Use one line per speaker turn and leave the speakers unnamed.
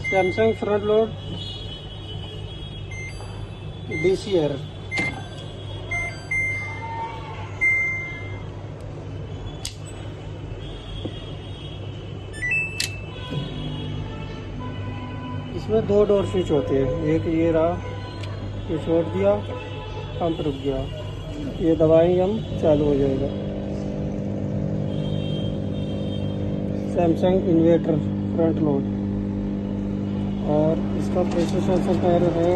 Samsung front load DCR। इसमें 2 door switch होते हैं, एक ये रहा, ये छोड़ दिया, पंप रुक गया, ये दबाएंगे हम, चालू हो जाएगा। Samsung inverter front load. और इसका प्रेशर सेंसर पैर है